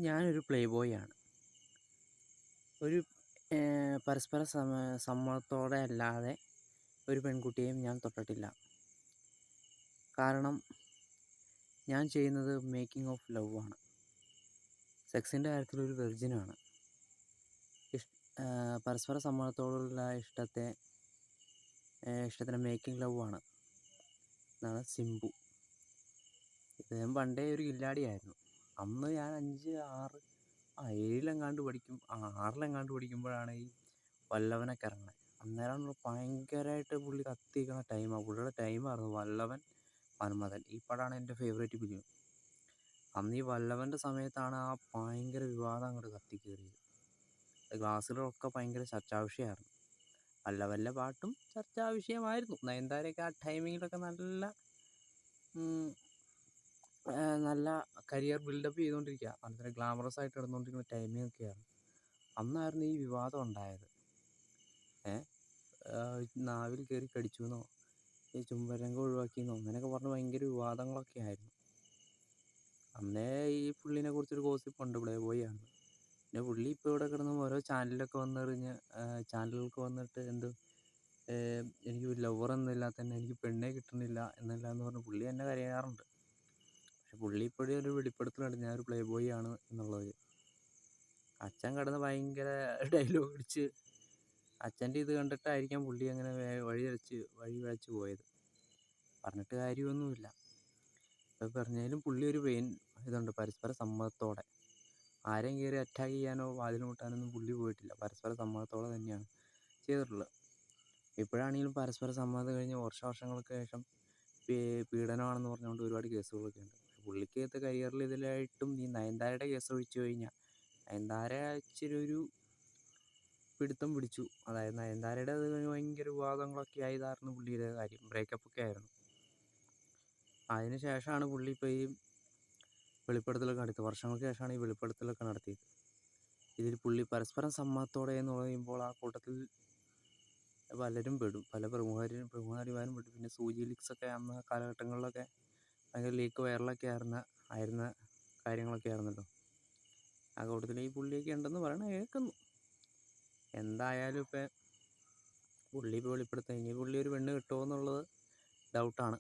ഞാനൊരു play boy ആണ്. ഒരു പരസ്പര സമ്മതത്തോടെ അല്ലാതെ ഒരു പെൺകുട്ടിയെയും ഞാൻ തൊട്ടിട്ടില്ല. കാരണം ഞാൻ ചെയ്യുന്നത് മേക്കിംഗ് ഓഫ് ലവ് ആണ്. സെക്സിൻ്റെ കാര്യത്തിലൊരു വെർജിനാണ്. പരസ്പര സമ്മതത്തോടുള്ള ഇഷ്ടത്തിന് മേക്കിംഗ് ലവ് ആണ് എന്നാണ് സിംബു. ഇദ്ദേഹം പണ്ടേ ഒരു കില്ലാടിയായിരുന്നു. അന്ന് ഞാൻ 5, 6, 7 6 പഠിക്കുമ്പോഴാണ് ഈ വല്ലവനൊക്കെ ഇറങ്ങുന്നത്. അന്നേരമാണ് ഭയങ്കരമായിട്ട് പുള്ളി കത്തിക്കുന്ന ടൈമാണ്. പുള്ളിയുടെ ടൈമായിരുന്നു വല്ലവൻ, മന്മഥൻ. ഈ പടമാണ് എൻ്റെ ഫേവറേറ്റ് ഫിലിം. അന്ന് ഈ വല്ലവൻ്റെ സമയത്താണ് ആ ഭയങ്കര വിവാദം അങ്ങോട്ട് കത്തിക്കേറിയത്. ക്ലാസ്സിലൊക്കെ ഭയങ്കര ചർച്ചാ വിഷയമായിരുന്നു. വല്ലവൻ്റെ പാട്ടും ചർച്ചാ വിഷയമായിരുന്നു. നയൻതാരയൊക്കെ ആ ടൈമിങ്ങിലൊക്കെ നല്ല കരിയർ ബിൽഡപ്പ് ചെയ്തുകൊണ്ടിരിക്കുക, വളരെ ഗ്ലാമറസ് ആയിട്ട് നടന്നുകൊണ്ടിരിക്കുന്ന ടൈമിങ്ങൊക്കെയാണ്. അന്നായിരുന്നു ഈ വിവാദം ഉണ്ടായത്. നാവിൽ കയറി കടിച്ചു എന്നോ ഈ ചുംബനരംഗം ഒഴിവാക്കിയെന്നോ അങ്ങനെയൊക്കെ പറഞ്ഞ് ഭയങ്കര വിവാദങ്ങളൊക്കെ ആയിരുന്നു. അന്നേ ഈ പുള്ളിനെ കുറിച്ചൊരു ഗോസിപ്പുണ്ട്, പ്ലേ ബോയ് ആണ്. പിന്നെ പുള്ളി ഇപ്പോൾ ഇവിടെ കിടന്ന് ഓരോ ചാനലുകൾക്ക് വന്നിട്ട് എനിക്ക് ലവർ എന്നില്ലാത്ത തന്നെ എനിക്ക് പെണ്ണെ കിട്ടുന്നില്ല എന്നല്ല എന്ന് പറഞ്ഞ് പുള്ളി തന്നെ കരയാറുണ്ട്. പക്ഷെ പുള്ളി ഇപ്പോഴും ഒരു വെളിപ്പെടുത്തലുണ്ട്, ഞാനൊരു പ്ലേ ബോയ് ആണ് എന്നുള്ളത്. അച്ഛൻ കിടന്ന് ഭയങ്കര ഡയലോഗ് അടിച്ച് അച്ഛൻ്റെ ഇത് കണ്ടിട്ടായിരിക്കാം പുള്ളി അങ്ങനെ വഴി വഴച്ചു പോയത്. പറഞ്ഞിട്ട് കാര്യമൊന്നുമില്ല. ഇപ്പോൾ പറഞ്ഞാലും പുള്ളി ഒരു ഇതുണ്ട്, പരസ്പര സമ്മതത്തോടെ ആരെയും കയറി അറ്റാക്ക് ചെയ്യാനോ വാതിൽ മുട്ടാനൊന്നും പുള്ളി പോയിട്ടില്ല. പരസ്പര സമ്മതത്തോടെ തന്നെയാണ് ചെയ്തിട്ടുള്ളത്. ഇപ്പോഴാണെങ്കിലും പരസ്പര സമ്മതം കഴിഞ്ഞ് വർഷങ്ങൾക്ക് ശേഷം പീഡനമാണെന്ന് പറഞ്ഞുകൊണ്ട് ഒരുപാട് കേസുകളൊക്കെ ഉണ്ട്. പുള്ളിക്കകത്ത് കരിയറിൽ ഇതിലായിട്ടും ഈ നയൻതാരയുടെ കേസ് ഒഴിച്ചു കഴിഞ്ഞാൽ നയൻതാര ഇച്ചിരി ഒരു പിടുത്തം പിടിച്ചു. അതായത് നയൻതാരയുടെ അത് ഭയങ്കര വിവാദങ്ങളൊക്കെ ആയതായിരുന്നു പുള്ളിയുടെ കാര്യം. ബ്രേക്കപ്പൊക്കെ ആയിരുന്നു. അതിന് ശേഷമാണ് പുള്ളി ഇപ്പോൾ ഈ വെളിപ്പെടുത്തലൊക്കെ നടത്തിയത്. വർഷങ്ങൾക്ക് ശേഷമാണ് ഈ വെളിപ്പെടുത്തലൊക്കെ നടത്തിയത്. ഇതിൽ പുള്ളി പരസ്പരം സമ്മതത്തോടെ എന്ന് പറയുമ്പോൾ ആ കൂട്ടത്തിൽ പലരും പെടും, പല പ്രമുഖനടിമാരും പെടും. പിന്നെ സൂചി ലിക്സൊക്കെ അന്ന് കാലഘട്ടങ്ങളിലൊക്കെ ഭയങ്കര ലീക്ക് വൈറലൊക്കെ ആയിരുന്ന കാര്യങ്ങളൊക്കെ ആയിരുന്നല്ലോ. ആ കൂട്ടത്തിൽ ഈ പുള്ളിയൊക്കെ ഉണ്ടെന്ന് കേൾക്കുന്നു. എന്തായാലും പുള്ളി ഇപ്പോൾ വെളിപ്പെടുത്തുക, ഇനി പുള്ളി ഒരു പെണ്ണ് കിട്ടുമോ എന്നുള്ളത് ഡൗട്ടാണ്.